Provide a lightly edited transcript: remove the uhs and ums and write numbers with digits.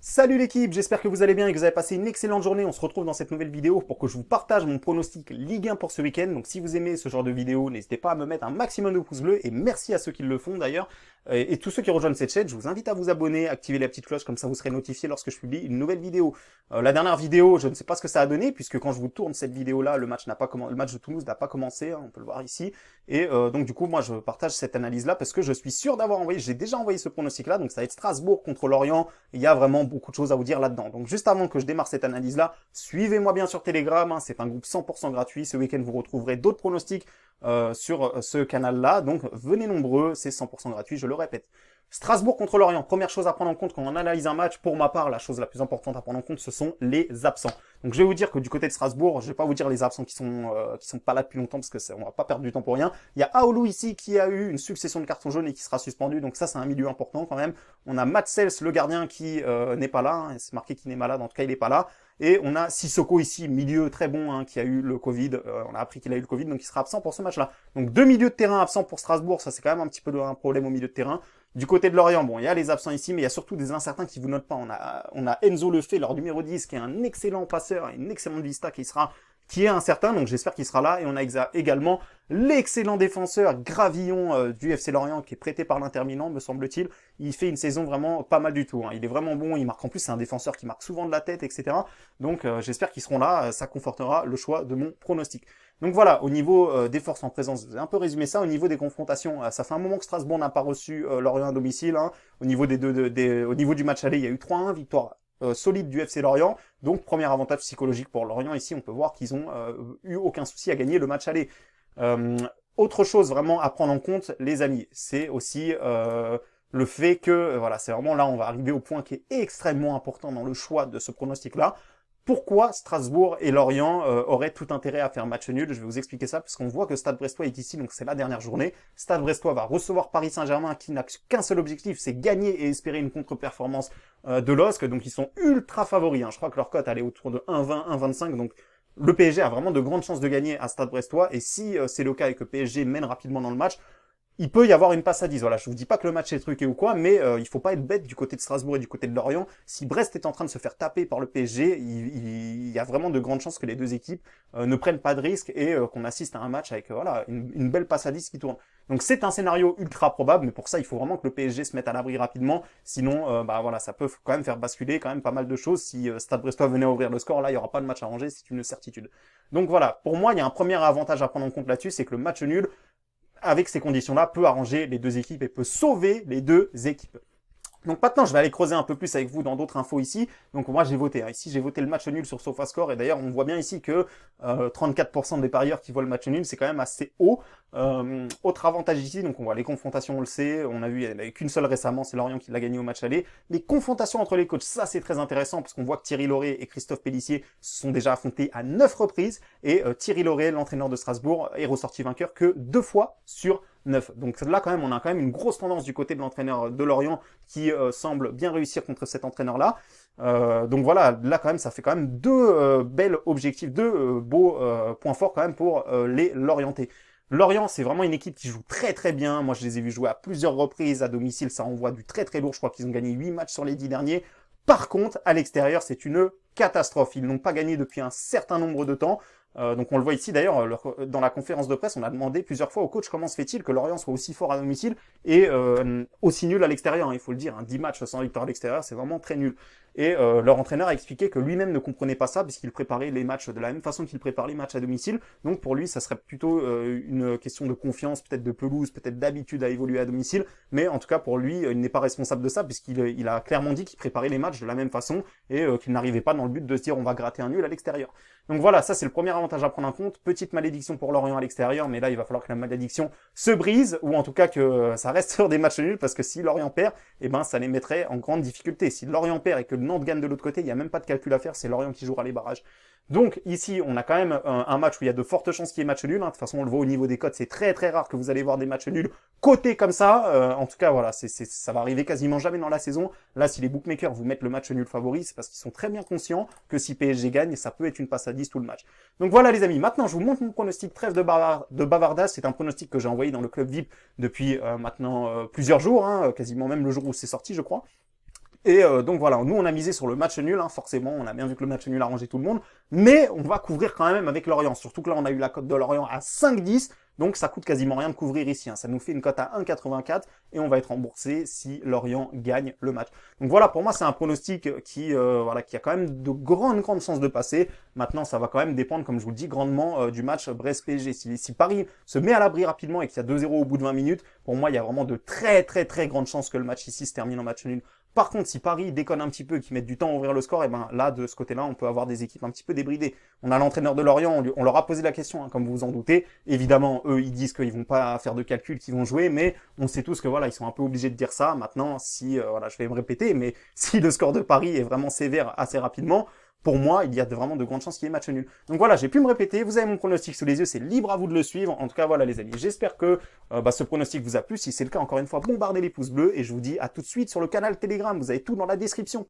Salut l'équipe, j'espère que vous allez bien et que vous avez passé une excellente journée. On se retrouve dans cette nouvelle vidéo pour que je vous partage mon pronostic Ligue 1 pour ce week-end. Donc si vous aimez ce genre de vidéo, n'hésitez pas à me mettre un maximum de pouces bleus et merci à ceux qui le font d'ailleurs. Et tous ceux qui rejoignent cette chaîne, je vous invite à vous abonner, activer la petite cloche, comme ça vous serez notifié lorsque je publie une nouvelle vidéo. La dernière vidéo, je ne sais pas ce que ça a donné, puisque quand je vous tourne cette vidéo-là, le match de Toulouse n'a pas commencé, hein, on peut le voir ici. Et donc du coup, moi je partage cette analyse-là parce que je suis sûr d'avoir envoyé, j'ai déjà envoyé ce pronostic-là, donc ça va être Strasbourg contre Lorient. Il y a vraiment beaucoup de choses à vous dire là-dedans. Donc juste avant que je démarre cette analyse-là, suivez-moi bien sur Telegram, hein, c'est un groupe 100% gratuit. Ce week-end, vous retrouverez d'autres pronostics sur ce canal-là. Donc venez nombreux, c'est 100% gratuit, je le répète. Strasbourg contre Lorient, première chose à prendre en compte quand on analyse un match, pour ma part, la chose la plus importante à prendre en compte, ce sont les absents. Donc je vais vous dire que du côté de Strasbourg, je vais pas vous dire les absents qui sont pas là depuis longtemps parce que on va pas perdre du temps pour rien. Il y a Aoulou ici qui a eu une succession de cartons jaunes et qui sera suspendu, donc ça c'est un milieu important quand même. On a Matt Sels, le gardien, qui n'est pas là, hein, c'est marqué qu'il est malade, en tout cas il est pas là. Et on a Sissoko ici, milieu très bon, hein, qui a eu le Covid. On a appris qu'il a eu le Covid, donc il sera absent pour ce match-là. Donc deux milieux de terrain absents pour Strasbourg, ça c'est quand même un petit peu un problème au milieu de terrain. Du côté de Lorient, bon, il y a les absents ici, mais il y a surtout des incertains qui vous notent pas. On a Enzo Lefebvre, leur numéro 10, qui est un excellent passeur, une excellente vista, qui est incertain, donc j'espère qu'il sera là. Et on a également l'excellent défenseur Gravillon du FC Lorient, qui est prêté par l'Inter Milan, me semble-t-il. Il fait une saison vraiment pas mal du tout, hein. Il est vraiment bon, il marque en plus, c'est un défenseur qui marque souvent de la tête, etc. Donc j'espère qu'ils seront là, ça confortera le choix de mon pronostic. Donc voilà, au niveau des forces en présence, je vais un peu résumer ça. Au niveau des confrontations, ça fait un moment que Strasbourg n'a pas reçu Lorient à domicile, hein. Au niveau au niveau du match aller, il y a eu 3-1, victoire solide du FC Lorient. Donc premier avantage psychologique pour Lorient ici, on peut voir qu'ils ont eu aucun souci à gagner le match aller. Autre chose vraiment à prendre en compte, les amis, c'est aussi le fait que, voilà, c'est vraiment là, on va arriver au point qui est extrêmement important dans le choix de ce pronostic-là. Pourquoi Strasbourg et Lorient auraient tout intérêt à faire match nul? Je vais vous expliquer ça, parce qu'on voit que Stade Brestois est ici, donc c'est la dernière journée. Stade Brestois va recevoir Paris Saint-Germain, qui n'a qu'un seul objectif, c'est gagner et espérer une contre-performance de LOSC, donc ils sont ultra favoris, hein. Je crois que leur cote allait autour de 1,20, 1,25, donc le PSG a vraiment de grandes chances de gagner à Stade Brestois, et si c'est le cas et que PSG mène rapidement dans le match, il peut y avoir une passe à 10. Voilà, je vous dis pas que le match est truqué ou quoi, mais il faut pas être bête du côté de Strasbourg et du côté de Lorient. Si Brest est en train de se faire taper par le PSG, il y a vraiment de grandes chances que les deux équipes ne prennent pas de risques et qu'on assiste à un match avec voilà une belle passe à 10 qui tourne. Donc c'est un scénario ultra probable, mais pour ça il faut vraiment que le PSG se mette à l'abri rapidement. Sinon, bah voilà, ça peut quand même faire basculer quand même pas mal de choses. Si Stade Brestois venait à ouvrir le score, là il y aura pas de match à ranger, c'est une certitude. Donc voilà, pour moi il y a un premier avantage à prendre en compte là-dessus, c'est que le match nul avec ces conditions-là, peut arranger les deux équipes et peut sauver les deux équipes. Donc maintenant, je vais aller creuser un peu plus avec vous dans d'autres infos ici. Donc moi, j'ai voté. Hein. Ici, j'ai voté le match nul sur SofaScore. Et d'ailleurs, on voit bien ici que 34% des parieurs qui voient le match nul, c'est quand même assez haut. Autre avantage ici, donc on voit les confrontations, on le sait. On a vu, il n'y en avait qu'une seule récemment, c'est Lorient qui l'a gagné au match aller. Les confrontations entre les coachs, ça c'est très intéressant parce qu'on voit que Thierry Lauré et Christophe Pélissier se sont déjà affrontés à 9 reprises. Et Thierry Lauré, l'entraîneur de Strasbourg, est ressorti vainqueur que 2 fois sur 9. Donc là, quand même, on a quand même une grosse tendance du côté de l'entraîneur de Lorient qui semble bien réussir contre cet entraîneur-là. Donc voilà, là quand même, ça fait quand même deux belles objectifs, deux beaux points forts quand même pour les Lorientais. Lorient, c'est vraiment une équipe qui joue très très bien. Moi, je les ai vus jouer à plusieurs reprises à domicile. Ça envoie du très très lourd. Je crois qu'ils ont gagné 8 matchs sur les 10 derniers. Par contre, à l'extérieur, c'est une catastrophe. Ils n'ont pas gagné depuis un certain nombre de temps. Donc on le voit ici d'ailleurs, dans la conférence de presse, on a demandé plusieurs fois au coach comment se fait-il que Lorient soit aussi fort à domicile et aussi nul à l'extérieur, hein, il faut le dire, hein, 10 matchs sans victoire à l'extérieur, c'est vraiment très nul. Et leur entraîneur a expliqué que lui-même ne comprenait pas ça, puisqu'il préparait les matchs de la même façon qu'il prépare les matchs à domicile. Donc pour lui, ça serait plutôt une question de confiance, peut-être de pelouse, peut-être d'habitude à évoluer à domicile. Mais en tout cas, pour lui, il n'est pas responsable de ça, puisqu'il a clairement dit qu'il préparait les matchs de la même façon et qu'il n'arrivait pas dans le but de se dire on va gratter un nul à l'extérieur. Donc voilà, ça c'est le premier avantage à prendre en compte. Petite malédiction pour Lorient à l'extérieur, mais là il va falloir que la malédiction se brise, ou en tout cas que ça reste sur des matchs nuls, parce que si Lorient perd, eh ben ça les mettrait en grande difficulté. Si Lorient perd et que Nantes gagne de l'autre côté, il n'y a même pas de calcul à faire, c'est Lorient qui jouera les barrages. Donc ici, on a quand même un match où il y a de fortes chances qu'il y ait match nul. Hein. De toute façon, on le voit au niveau des cotes, c'est très très rare que vous allez voir des matchs nuls cotés comme ça. En tout cas, voilà, ça va arriver quasiment jamais dans la saison. Là, si les bookmakers vous mettent le match nul favori, c'est parce qu'ils sont très bien conscients que si PSG gagne, ça peut être une passe à 10 tout le match. Donc voilà les amis, maintenant je vous montre mon pronostic, trêve de bavardage. C'est un pronostic que j'ai envoyé dans le club VIP depuis maintenant plusieurs jours, hein, quasiment même le jour où c'est sorti je crois. Et donc voilà, nous on a misé sur le match nul, hein, forcément, on a bien vu que le match nul a arrangé tout le monde, mais on va couvrir quand même avec Lorient, surtout que là on a eu la cote de Lorient à 5,10, donc ça coûte quasiment rien de couvrir ici, hein. Ça nous fait une cote à 1,84 et on va être remboursé si Lorient gagne le match. Donc voilà, pour moi c'est un pronostic qui voilà, qui a quand même de grandes chances de passer. Maintenant ça va quand même dépendre, comme je vous le dis, grandement du match Brest-PSG. Si Paris se met à l'abri rapidement et qu'il y a 2-0 au bout de 20 minutes, pour moi il y a vraiment de très grandes chances que le match ici se termine en match nul. Par contre, si Paris déconne un petit peu, qu'ils mettent du temps à ouvrir le score, et ben là, de ce côté-là, on peut avoir des équipes un petit peu débridées. On a l'entraîneur de Lorient, on leur a posé la question, hein, comme vous vous en doutez. Évidemment, eux, ils disent qu'ils vont pas faire de calcul, qu'ils vont jouer, mais on sait tous que voilà, ils sont un peu obligés de dire ça. Maintenant, si voilà, je vais me répéter, mais si le score de Paris est vraiment sévère assez rapidement, pour moi, il y a vraiment de grandes chances qu'il y ait match nul. Donc voilà, j'ai pu me répéter, vous avez mon pronostic sous les yeux, c'est libre à vous de le suivre. En tout cas, voilà les amis, j'espère que ce pronostic vous a plu. Si c'est le cas, encore une fois, bombardez les pouces bleus et je vous dis à tout de suite sur le canal Telegram, vous avez tout dans la description.